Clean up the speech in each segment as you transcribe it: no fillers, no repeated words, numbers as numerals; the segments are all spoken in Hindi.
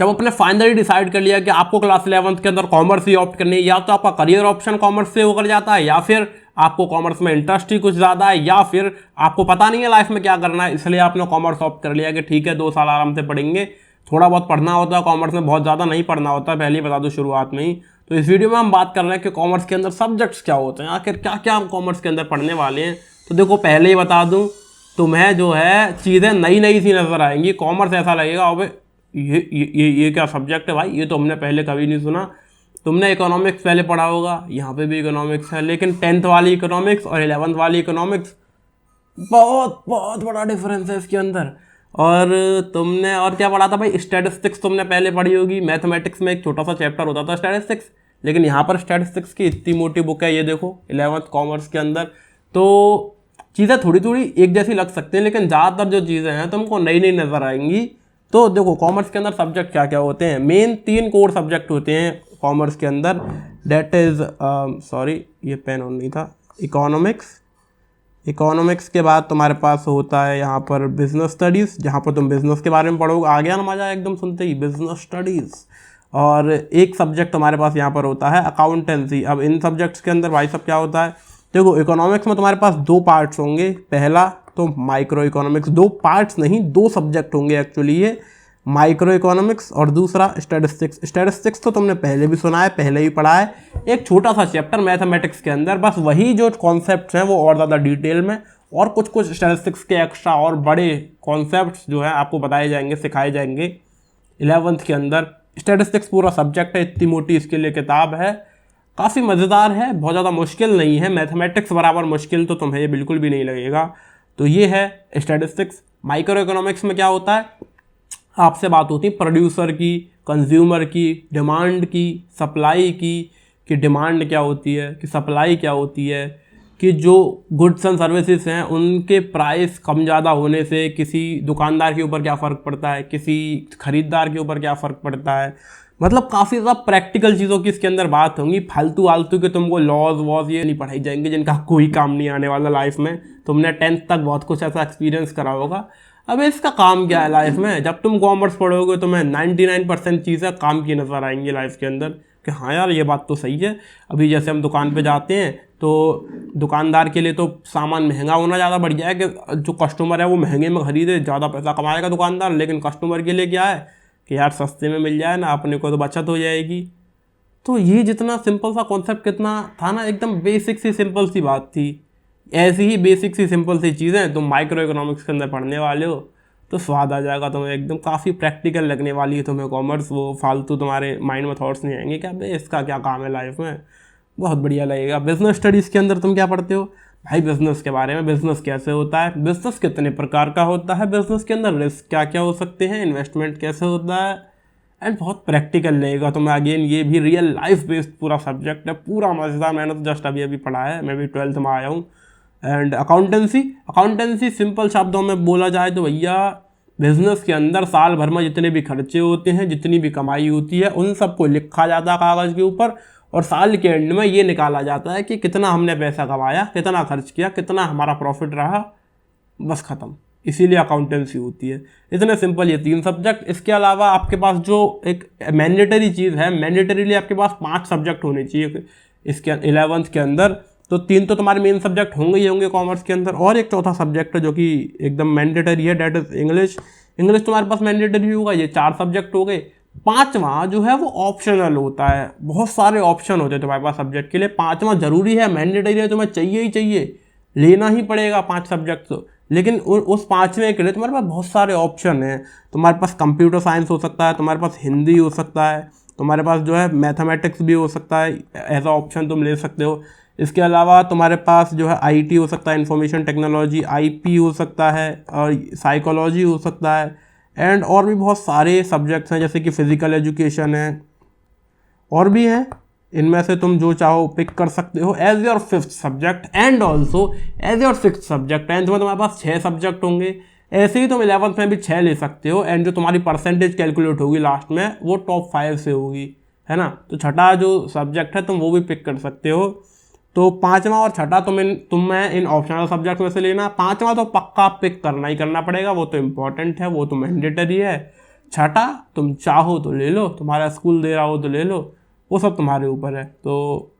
जब आपने फाइनली डिसाइड कर लिया कि आपको क्लास 11th के अंदर कॉमर्स ही ऑप्ट करनी है, या तो आपका करियर ऑप्शन कॉमर्स से होकर जाता है, या फिर आपको कॉमर्स में इंटरेस्ट ही कुछ ज़्यादा है, या फिर आपको पता नहीं है लाइफ में क्या करना है, इसलिए आपने कॉमर्स ऑप्ट कर लिया कि ठीक है 2 साल आराम से पढ़ेंगे, थोड़ा बहुत पढ़ना होता है कॉमर्स में, बहुत ज़्यादा नहीं पढ़ना होता है, पहले ही बता दो शुरुआत में ही। तो इस वीडियो में हम बात कर रहे हैं कि कॉमर्स के अंदर सब्जेक्ट्स क्या होते हैं, आखिर क्या क्या हम कॉमर्स के अंदर पढ़ने वाले हैं। तो देखो पहले ही बता दूँ, तुम्हें जो है चीज़ें नई नई सी नज़र आएंगी। कॉमर्स ऐसा लगेगा अबे ये क्या सब्जेक्ट है भाई, ये तो हमने पहले कभी नहीं सुना। तुमने इकोनॉमिक्स पहले पढ़ा होगा, यहाँ पे भी इकोनॉमिक्स है, लेकिन 10th वाली इकोनॉमिक्स और 11th वाली इकोनॉमिक्स बहुत बहुत बड़ा डिफरेंस है इसके अंदर। और तुमने और क्या पढ़ा था भाई, स्टैटिस्टिक्स तुमने पहले पढ़ी होगी। मैथमेटिक्स में एक छोटा सा चैप्टर होता था स्टैटिस्टिक्स, लेकिन यहाँ पर स्टैटिस्टिक्स की इतनी मोटी बुक है, ये देखो 11th कॉमर्स के अंदर। तो चीज़ें थोड़ी थोड़ी एक जैसी लग सकती हैं, लेकिन ज़्यादातर जो चीज़ें हैं तुमको नई नई नज़र आएंगी। तो देखो कॉमर्स के अंदर सब्जेक्ट क्या क्या होते हैं, मेन 3 कोर सब्जेक्ट होते हैं कॉमर्स के अंदर। डेट इज़ सॉरी ये पेन ऑन नहीं था। इकोनॉमिक्स के बाद तुम्हारे पास होता है यहाँ पर बिजनेस स्टडीज़, जहाँ पर तुम बिजनेस के बारे में पढ़ोगे। आ गया ना मज़ा एकदम सुनते ही, बिजनेस स्टडीज़। और एक सब्जेक्ट तुम्हारे पास यहाँ पर होता है अकाउंटेंसी। अब इन सब्जेक्ट्स के अंदर भाई सब क्या होता है, देखो इकोनॉमिक्स में तुम्हारे पास 2 पार्ट्स होंगे। पहला तो माइक्रो इकोनॉमिक्स, 2 पार्ट्स नहीं 2 सब्जेक्ट होंगे एक्चुअली, ये माइक्रो इकोनॉमिक्स और दूसरा स्टैटिस्टिक्स। स्टैटिस्टिक्स तो तुमने पहले भी सुना है, पहले ही पढ़ा है, एक छोटा सा चैप्टर मैथमेटिक्स के अंदर, बस वही जो कॉन्सेप्ट्स हैं वो और ज़्यादा डिटेल में, और कुछ कुछ स्टैटिस्टिक्स के एक्स्ट्रा और बड़े कॉन्सेप्ट्स जो हैं आपको बताए जाएंगे, सिखाए जाएंगे 11th के अंदर। स्टैटिस्टिक्स पूरा सब्जेक्ट है, इतनी मोटी इसके लिए किताब है, काफ़ी मज़ेदार है, बहुत ज़्यादा मुश्किल नहीं है। मैथमेटिक्स बराबर मुश्किल तो तुम्हें ये बिल्कुल भी नहीं लगेगा। तो ये है स्टैटिस्टिक्स। माइक्रो इकोनॉमिक्स में क्या होता है, आपसे बात होती है प्रोड्यूसर की, कंज्यूमर की, डिमांड की, सप्लाई की, कि डिमांड क्या होती है, कि सप्लाई क्या होती है, कि जो गुड्स एंड सर्विसेज हैं उनके प्राइस कम ज़्यादा होने से किसी दुकानदार के ऊपर क्या फ़र्क पड़ता है, किसी ख़रीदार के ऊपर क्या फ़र्क पड़ता है। मतलब काफ़ी ज़्यादा प्रैक्टिकल चीज़ों की इसके अंदर बात होंगी। फालतू आलतू के तुमको लॉज वॉज ये नहीं पढ़ाई जाएंगे जिनका कोई काम नहीं आने वाला लाइफ में। तुमने 10th तक बहुत कुछ ऐसा एक्सपीरियंस करा होगा। अब इसका काम क्या है लाइफ में, जब तुम कॉमर्स पढ़ोगे तुम्हें 99% चीज़ें काम की नज़र आएंगी लाइफ के अंदर, कि हाँ यार ये बात तो सही है। अभी जैसे हम दुकान पे जाते हैं तो दुकानदार के लिए तो सामान महंगा होना ज़्यादा बढ़िया है, कि जो कस्टमर है वो महंगे में खरीदे, ज़्यादा पैसा कमाएगा दुकानदार, लेकिन कस्टमर के लिए क्या है कि यार सस्ते में मिल जाए ना, अपने को तो बचत हो जाएगी। तो ये जितना सिंपल सा कॉन्सेप्ट कितना था ना, एकदम बेसिक सी सिंपल सी बात थी। ऐसी ही बेसिक सी सिंपल सी चीज़ें तुम माइक्रो इकोनॉमिक्स के अंदर पढ़ने वाले हो तो स्वाद आ जाएगा तुम्हें, एकदम काफ़ी प्रैक्टिकल लगने वाली है तुम्हें कॉमर्स। वो फालतू तुम्हारे माइंड में थॉट्स नहीं आएंगे क्या बे इसका क्या काम है लाइफ में, बहुत बढ़िया लगेगा। बिजनेस स्टडीज़ के अंदर तुम क्या पढ़ते हो भाई, बिजनेस के बारे में, बिजनेस कैसे होता है, बिजनेस कितने प्रकार का होता है, बिजनेस के अंदर रिस्क क्या क्या हो सकते हैं, इन्वेस्टमेंट कैसे होता है, एंड बहुत प्रैक्टिकल लगेगा तुम्हें। अगेन ये भी रियल लाइफ बेस्ड पूरा सब्जेक्ट है, पूरा मज़ेदार। मैंने तो जस्ट अभी पढ़ा है, मैं भी 12th में आया हूँ। एंड अकाउंटेंसी सिंपल शब्दों में बोला जाए तो भैया बिजनेस के अंदर साल भर में जितने भी खर्चे होते हैं, जितनी भी कमाई होती है, उन सबको लिखा जाता है कागज़ के ऊपर, और साल के एंड में ये निकाला जाता है कि कितना हमने पैसा कमाया, कितना खर्च किया, कितना हमारा प्रॉफिट रहा, बस ख़त्म। इसीलिए अकाउंटेंसी होती है। इतने सिंपल ये 3 सब्जेक्ट। इसके अलावा आपके पास जो एक मैंडेटरी चीज़ है, मैंडेटरीली आपके पास 5 सब्जेक्ट होने चाहिए इसके 11th के अंदर। तो 3 तो तुम्हारे मेन सब्जेक्ट होंगे ही होंगे कॉमर्स के अंदर, और एक चौथा सब्जेक्ट है जो कि एकदम मैंडेटरी है, डेट इज़ इंग्लिश। इंग्लिश तुम्हारे पास मैंडेटरी होगा। ये 4 सब्जेक्ट हो गए। 5वां जो है वो ऑप्शनल होता है, बहुत सारे ऑप्शन होते हैं तुम्हारे पास सब्जेक्ट के लिए। 5वां जरूरी है, मैंडेटरी है, तुम्हें चाहिए ही चाहिए, लेना ही पड़ेगा 5 सब्जेक्ट तो। लेकिन उस 5वें के लिए तुम्हारे पास बहुत सारे ऑप्शन हैं। तुम्हारे पास कंप्यूटर साइंस हो सकता है, तुम्हारे पास हिंदी हो सकता है, तुम्हारे पास जो है मैथमेटिक्स भी हो सकता है, एज अ ऑप्शन तुम ले सकते हो। इसके अलावा तुम्हारे पास जो है आईटी हो सकता है, इंफॉर्मेशन टेक्नोलॉजी, आईपी हो सकता है, और साइकोलॉजी हो सकता है, एंड और भी बहुत सारे सब्जेक्ट्स हैं जैसे कि फिजिकल एजुकेशन है, और भी हैं। इनमें से तुम जो चाहो पिक कर सकते हो as your 5th subject, and also as your 6th subject. 10th में तुम्हारे पास 6 सब्जेक्ट होंगे, ऐसे ही तुम 11th में भी 6 ले सकते हो, एंड जो तुम्हारी परसेंटेज कैलकुलेट होगी लास्ट में वो टॉप 5 से होगी, है ना। तो छठा जो सब्जेक्ट है तुम वो भी पिक कर सकते हो। तो 5वां और छठा तुम्हें इन ऑप्शनल सब्जेक्ट में से लेना। 5वां तो पक्का पिक करना ही करना पड़ेगा, वो तो इम्पॉर्टेंट है, वो तो मैंडेटरी है। छठा तुम चाहो तो ले लो, तुम्हारा स्कूल दे रहा हो तो ले लो, वो सब तुम्हारे ऊपर है। तो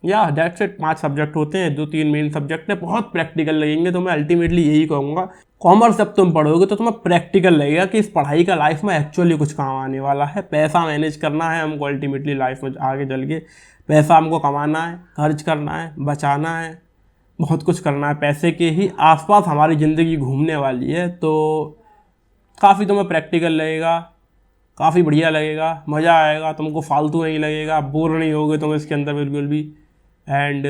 या दैट्स इट। 5 सब्जेक्ट होते हैं, 2-3 मेन सब्जेक्ट है, बहुत प्रैक्टिकल लगेंगे। तो मैं अल्टीमेटली यही कहूँगा, कॉमर्स जब तुम पढ़ोगे तो तुम्हें प्रैक्टिकल लगेगा कि इस पढ़ाई का लाइफ में एक्चुअली कुछ काम आने वाला है। पैसा मैनेज करना है हमको अल्टीमेटली लाइफ में आगे चल के, पैसा हमको कमाना है, खर्च करना है, बचाना है, बहुत कुछ करना है। पैसे के ही आसपास हमारी ज़िंदगी घूमने वाली है। तो काफ़ी तुम्हें प्रैक्टिकल लगेगा, काफ़ी बढ़िया लगेगा, मज़ा आएगा, तुमको फालतू नहीं लगेगा, बोर नहीं होगे तुम इसके अंदर बिल्कुल भी। एंड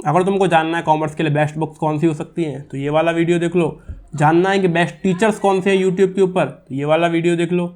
अगर तुमको जानना है कॉमर्स के लिए बेस्ट बुक्स कौन सी हो सकती हैं तो ये वाला वीडियो देख लो। जानना है कि बेस्ट टीचर्स कौन से हैं यूट्यूब के ऊपर तो ये वाला वीडियो देख लो।